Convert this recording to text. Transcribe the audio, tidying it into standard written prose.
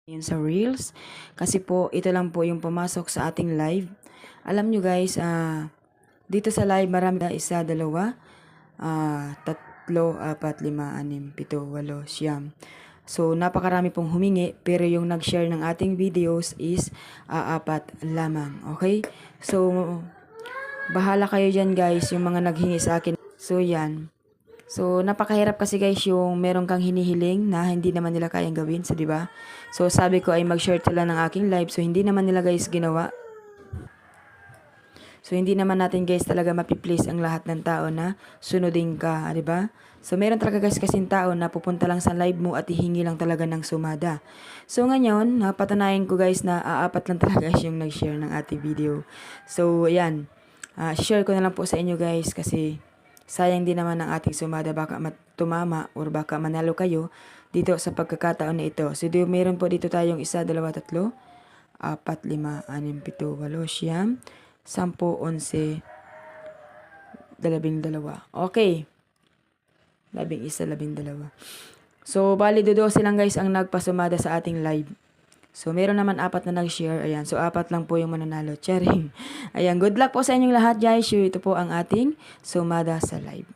Yun sa Reels. Kasi po, ito lang po yung pumasok sa ating live. Alam nyo guys, dito sa live marami na isa, dalawa, tatlo, apat, lima, anim, pito, walo, siyam. So, napakarami pong humingi, pero yung nag-share ng ating videos is apat lamang. Okay? So, bahala kayo dyan guys, yung mga naghingi sa akin. So, yan. So, napakahirap kasi guys yung meron kang hinihiling na hindi naman nila kayang gawin. So, di ba? So, sabi ko ay mag-share sila ng aking live. So, hindi naman nila guys ginawa. So, hindi naman natin guys talaga mapiplease ang lahat ng tao na sunodin ka. Di ba? So, meron talaga guys kasing tao na pupunta lang sa live mo at hihingi lang talaga ng sumada. So, ngayon, napatunayan ko guys na apat lang talaga guys yung nag-share ng ating video. So, ayan. Share ko na lang po sa inyo guys kasi sayang din naman ang ating sumada, baka tumama or baka manalo kayo dito sa pagkakataon na ito. So, meron po dito tayong isa, dalawa, tatlo, apat, lima, anim, pito, walo, siyam, 10, 11, 12. Okay. 11, 12. So, bali 12 lang guys ang nagpasumada sa ating live. So, meron naman apat na nag-share. Ayan. So, apat lang po yung mananalo. Charing. Ayan. Good luck po sa inyong lahat guys. Ito po ang ating sumada sa live.